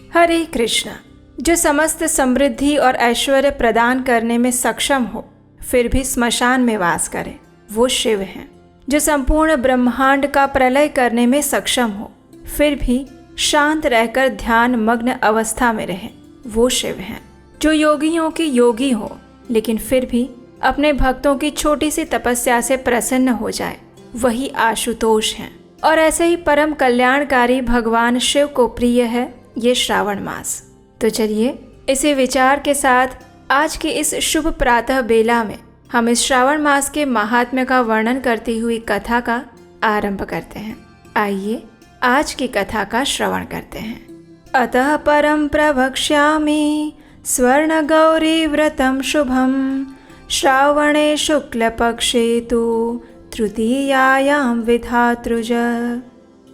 हरे कृष्ण। जो समस्त समृद्धि और ऐश्वर्य प्रदान करने में सक्षम हो फिर भी स्मशान में वास करे, वो शिव हैं। जो संपूर्ण ब्रह्मांड का प्रलय करने में सक्षम हो फिर भी शांत रहकर ध्यान मग्न अवस्था में रहे, वो शिव हैं। जो योगियों के योगी हो लेकिन फिर भी अपने भक्तों की छोटी सी तपस्या से प्रसन्न हो जाए, वही आशुतोष हैं। और ऐसे ही परम कल्याणकारी भगवान शिव को प्रिय है ये श्रावण मास। तो चलिए इसी विचार के साथ आज की इस शुभ प्रातः बेला में हम इस श्रावण मास के महात्म्य का वर्णन करती हुई कथा का आरंभ करते हैं। आइए आज की कथा का श्रवण करते हैं। अतः परम प्रवक्ष्यामि स्वर्ण गौरी व्रतम शुभम श्रावणे शुक्ल पक्षे तु तृतीयायां विधातृज।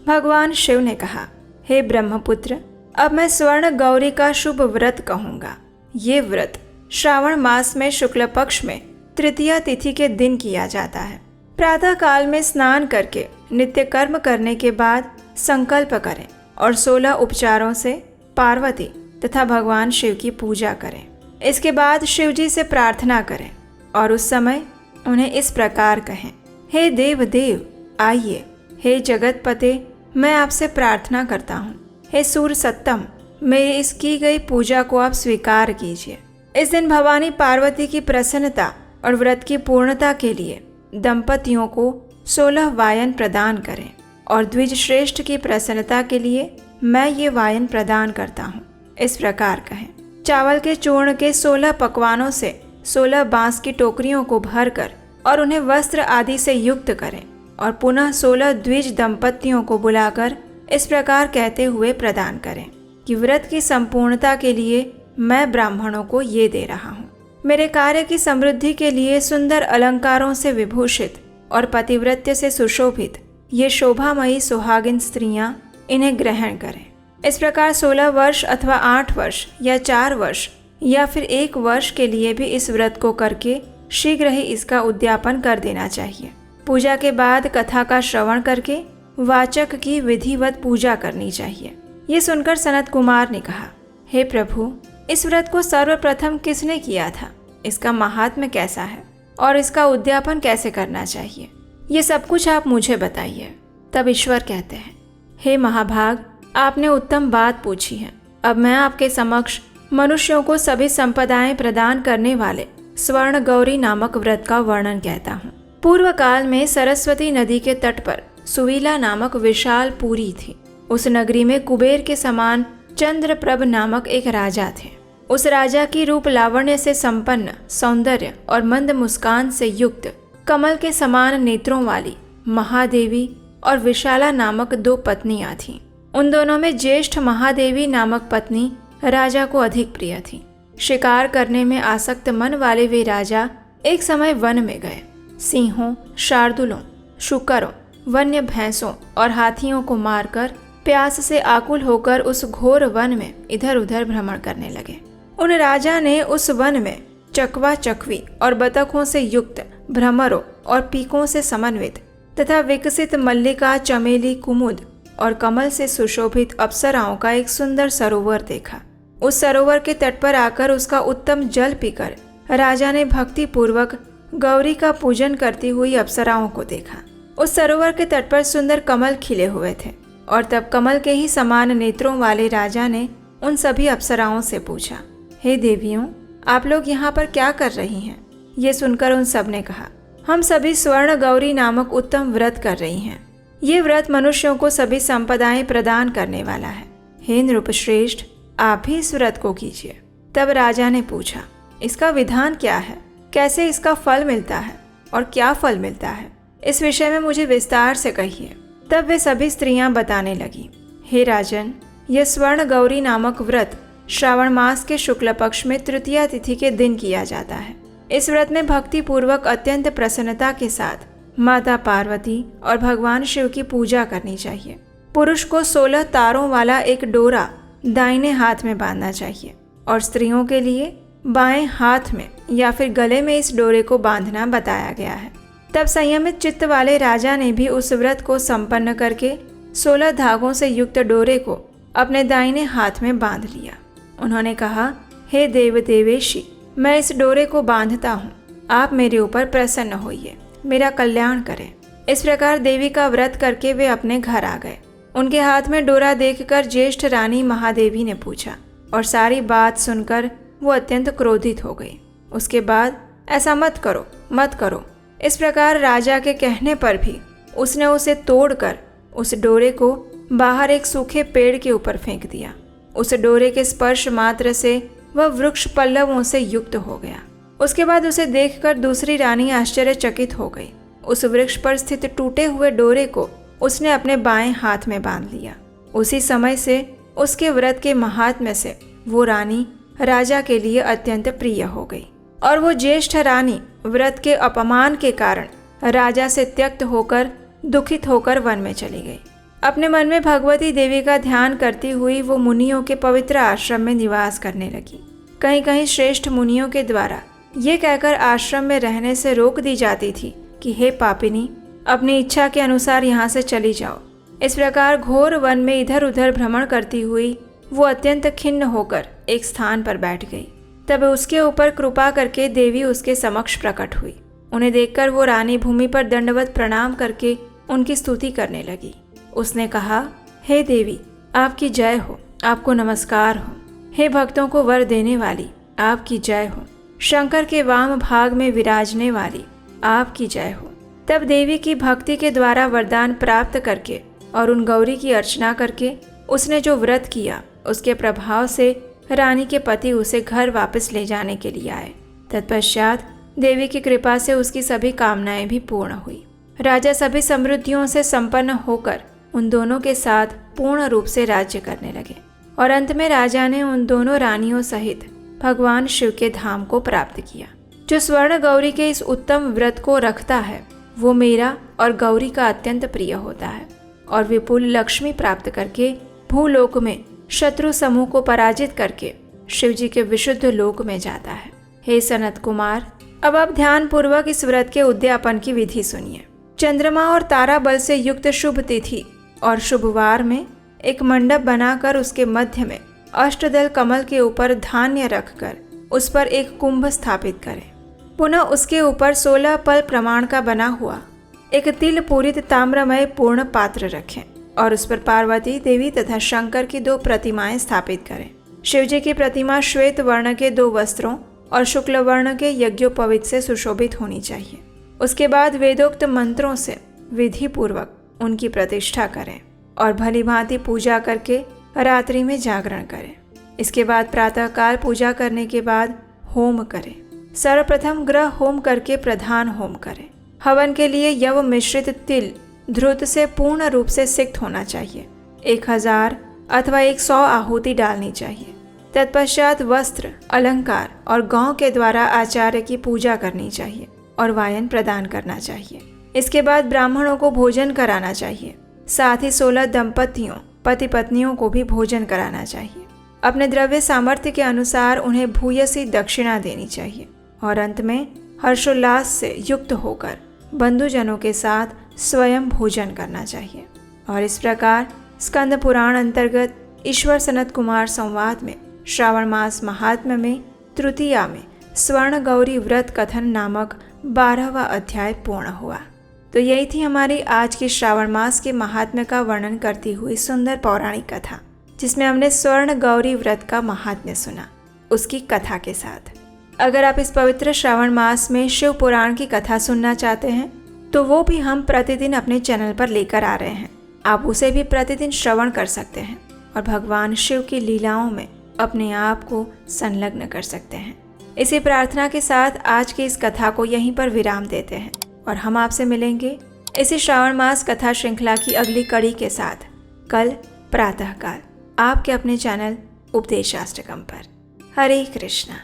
भगवान शिव ने कहा, हे ब्रह्मपुत्र, अब मैं स्वर्ण गौरी का शुभ व्रत कहूँगा। ये व्रत श्रावण मास में शुक्ल पक्ष में तृतीया तिथि के दिन किया जाता है। प्रातः काल में स्नान करके नित्य कर्म करने के बाद संकल्प करें और 16 उपचारों से पार्वती तथा भगवान शिव की पूजा करें। इसके बाद शिव जी से प्रार्थना करें और उस समय उन्हें इस प्रकार कहें, हे देव देव आइए, हे जगतपते मैं आपसे प्रार्थना करता हूँ, हे सूर्य सत्तम मेरी इस की गई पूजा को आप स्वीकार कीजिए। इस दिन भवानी पार्वती की प्रसन्नता और व्रत की पूर्णता के लिए दंपतियों को 16 वायन प्रदान करें और द्विज श्रेष्ठ की प्रसन्नता के लिए मैं ये वायन प्रदान करता हूँ। इस प्रकार कहें, चावल के चूर्ण के 16 पकवानों से 16 बांस की टोकरियों को भरकर और उन्हें वस्त्र आदि से युक्त करें और पुनः 16 द्विज दंपतियों को बुलाकर इस प्रकार कहते हुए प्रदान करें कि व्रत की संपूर्णता के लिए मैं ब्राह्मणों को ये दे रहा हूँ। मेरे कार्य की समृद्धि के लिए सुंदर अलंकारों से विभूषित और पतिव्रत्य से सुशोभित ये शोभामयी सुहागिन स्त्रियां इन्हें ग्रहण करें। इस प्रकार 16 वर्ष अथवा 8 वर्ष या 4 वर्ष या फिर 1 वर्ष के लिए भी इस व्रत को करके शीघ्र ही इसका उद्यापन कर देना चाहिए। पूजा के बाद कथा का श्रवण करके वाचक की विधिवत पूजा करनी चाहिए। ये सुनकर सनत कुमार ने कहा, हे प्रभु, इस व्रत को सर्वप्रथम किसने किया था? इसका महात्म्य कैसा है और इसका उद्यापन कैसे करना चाहिए? ये सब कुछ आप मुझे बताइए। तब ईश्वर कहते हैं, हे महाभाग, आपने उत्तम बात पूछी है। अब मैं आपके समक्ष मनुष्यों को सभी संपदाएं प्रदान करने वाले स्वर्ण गौरी नामक व्रत का वर्णन कहता हूँ। पूर्व काल में सरस्वती नदी के तट पर सुवीला नामक विशाल पुरी थी। उस नगरी में कुबेर के समान चंद्रप्रभ नामक एक राजा थे। उस राजा की रूप लावण्य से संपन्न, सौंदर्य और मंद मुस्कान से युक्त, कमल के समान नेत्रों वाली महादेवी और विशाला नामक 2 पत्नियां थीं। उन दोनों में ज्येष्ठ महादेवी नामक पत्नी राजा को अधिक प्रिय थी। शिकार करने में आसक्त मन वाले वे राजा एक समय वन में गए। सिंहों, शार्दुलों, शुकरों, वन्य भैंसों और हाथियों को मारकर प्यास से आकुल होकर उस घोर वन में इधर उधर भ्रमण करने लगे। उन राजा ने उस वन में चकवा चकवी और बतखों से युक्त, भ्रमरों और पीकों से समन्वित तथा विकसित मल्लिका, चमेली, कुमुद और कमल से सुशोभित अप्सराओं का एक सुंदर सरोवर देखा। उस सरोवर के तट पर आकर उसका उत्तम जल पीकर राजा ने भक्ति पूर्वक गौरी का पूजन करती हुई अप्सराओं को देखा। उस सरोवर के तट पर सुंदर कमल खिले हुए थे और तब कमल के ही समान नेत्रों वाले राजा ने उन सभी अप्सराओं से पूछा, हे देवियों, आप लोग यहाँ पर क्या कर रही हैं? ये सुनकर उन सब ने कहा, हम सभी स्वर्ण गौरी नामक उत्तम व्रत कर रही हैं। ये व्रत मनुष्यों को सभी संपदाएं प्रदान करने वाला है। हे नृपश्रेष्ठ, आप भी इस व्रत को कीजिए। तब राजा ने पूछा, इसका विधान क्या है? कैसे इसका फल मिलता है और क्या फल मिलता है? इस विषय में मुझे विस्तार से कहिए। तब वे सभी स्त्रियां बताने लगी, हे राजन, यह स्वर्ण गौरी नामक व्रत श्रावण मास के शुक्ल पक्ष में तृतीया तिथि के दिन किया जाता है। इस व्रत में भक्ति पूर्वक अत्यंत प्रसन्नता के साथ माता पार्वती और भगवान शिव की पूजा करनी चाहिए। पुरुष को 16 तारों वाला एक डोरा दाहिने हाथ में बांधना चाहिए और स्त्रियों के लिए बाएं हाथ में या फिर गले में इस डोरे को बांधना बताया गया है। तब संयमित चित्त वाले राजा ने भी उस व्रत को संपन्न करके 16 धागों से युक्त डोरे को अपने दाहिने हाथ में बांध लिया। उन्होंने कहा, हे देव देवेशी, मैं इस डोरे को बांधता हूँ, आप मेरे ऊपर प्रसन्न होइए, मेरा कल्याण करें। इस प्रकार देवी का व्रत करके वे अपने घर आ गए। उनके हाथ में डोरा देखकर ज्येष्ठ रानी महादेवी ने पूछा और सारी बात सुनकर वो अत्यंत क्रोधित हो गई। उसके बाद, ऐसा मत करो, मत करो। इस प्रकार राजा के कहने पर भी उसने उसे तोड़कर उस डोरे को बाहर एक सूखे पेड़ के ऊपर फेंक दिया। उस डोरे के स्पर्श मात्र से वह वृक्ष पल्लवों से युक्त हो गया। उसके बाद उसे देखकर दूसरी रानी आश्चर्यचकित हो गई। उस वृक्ष पर स्थित टूटे हुए डोरे को उसने अपने बाएं हाथ में बांध लिया। उसी समय से उसके व्रत के महात्म्य से वो रानी राजा के लिए अत्यंत प्रिय हो गई और वो ज्येष्ठ रानी व्रत के अपमान के कारण राजा से त्यक्त होकर दुखित होकर वन में चली गई। अपने मन में भगवती देवी का ध्यान करती हुई वो मुनियों के पवित्र आश्रम में निवास करने लगी। कहीं कहीं श्रेष्ठ मुनियों के द्वारा ये कहकर आश्रम में रहने से रोक दी जाती थी कि हे पापिनी, अपनी इच्छा के अनुसार यहाँ से चली जाओ। इस प्रकार घोर वन में इधर उधर भ्रमण करती हुई वो अत्यंत खिन्न होकर एक स्थान पर बैठ गई। तब उसके ऊपर कृपा करके देवी उसके समक्ष प्रकट हुई। उन्हें देखकर वो रानी भूमि पर दंडवत प्रणाम करके उनकी स्तुति करने लगी। उसने कहा, हे देवी, आपकी जय हो, आपको नमस्कार हो। हे भक्तों को वर देने वाली, आपकी जय हो। शंकर के वाम भाग में विराजने वाली, आपकी जय हो। तब देवी की भक्ति के द्वारा वरदान प्राप्त करके और उन गौरी की अर्चना करके उसने जो व्रत किया, उसके प्रभाव से रानी के पति उसे घर वापस ले जाने के लिए आए। तत्पश्चात देवी की कृपा से उसकी सभी कामनाएं भी पूर्ण हुई। राजा सभी समृद्धियों से संपन्न होकर उन दोनों के साथ पूर्ण रूप से राज्य करने लगे और अंत में राजा ने उन दोनों रानियों सहित भगवान शिव के धाम को प्राप्त किया। जो स्वर्ण गौरी के इस उत्तम व्रत को रखता है वो मेरा और गौरी का अत्यंत प्रिय होता है और विपुल लक्ष्मी प्राप्त करके भूलोक में शत्रु समूह को पराजित करके शिव जी के विशुद्ध लोक में जाता है। हे सनत कुमार, अब आप ध्यान पूर्वक इस व्रत के उद्यापन की विधि सुनिए। चंद्रमा और तारा बल से युक्त शुभ तिथि और शुभवार में एक मंडप बनाकर उसके मध्य में अष्टदल कमल के ऊपर धान्य रखकर उस पर एक कुंभ स्थापित करें। पुनः उसके ऊपर 16 पल प्रमाण का बना हुआ एक तिल पूरित ताम्रमय पूर्ण पात्र रखें और उस पर पार्वती देवी तथा शंकर की 2 प्रतिमाएं स्थापित करें। शिवजी की प्रतिमा श्वेत वर्ण के 2 वस्त्रों और शुक्ल वर्ण के यज्ञोपवीत से सुशोभित होनी चाहिए। उसके बाद वेदोक्त मंत्रों से विधि पूर्वक उनकी प्रतिष्ठा करें और भली भांति पूजा करके रात्रि में जागरण करें। इसके बाद प्रातःकाल पूजा करने के बाद होम करें। सर्वप्रथम ग्रह होम करके प्रधान होम करें। हवन के लिए यव मिश्रित तिल ध्रुत से पूर्ण रूप से सिक्त होना चाहिए। 1000 अथवा 100 आहुति डालनी चाहिए। तत्पश्चात वस्त्र, अलंकार और गौ के द्वारा आचार्य की पूजा करनी चाहिए और वायन प्रदान करना चाहिए। इसके बाद ब्राह्मणों को भोजन कराना चाहिए। साथ ही 16 दंपतियों पति पत्नियों को भी भोजन कराना चाहिए। अपने द्रव्य सामर्थ्य के अनुसार उन्हें भूयसी दक्षिणा देनी चाहिए और अंत में हर्षोल्लास से युक्त होकर बंधुजनों के साथ स्वयं भोजन करना चाहिए। और इस प्रकार स्कंद पुराण अंतर्गत ईश्वर सनत कुमार संवाद में श्रावण मास महात्म्य में तृतीया में स्वर्ण गौरी व्रत कथन नामक 12वां अध्याय पूर्ण हुआ। तो यही थी हमारी आज की श्रावण मास के महात्म्य का वर्णन करती हुई सुंदर पौराणिक कथा, जिसमें हमने स्वर्ण गौरी व्रत का महात्म्य सुना उसकी कथा के साथ। अगर आप इस पवित्र श्रावण मास में शिव पुराण की कथा सुनना चाहते हैं तो वो भी हम प्रतिदिन अपने चैनल पर लेकर आ रहे हैं। आप उसे भी प्रतिदिन श्रवण कर सकते हैं और भगवान शिव की लीलाओं में अपने आप को संलग्न कर सकते हैं। इसी प्रार्थना के साथ आज की इस कथा को यहीं पर विराम देते हैं और हम आपसे मिलेंगे इसी श्रावण मास कथा श्रृंखला की अगली कड़ी के साथ कल प्रातःकाल आपके अपने चैनल उपदेशाष्टकम पर। हरे कृष्णा।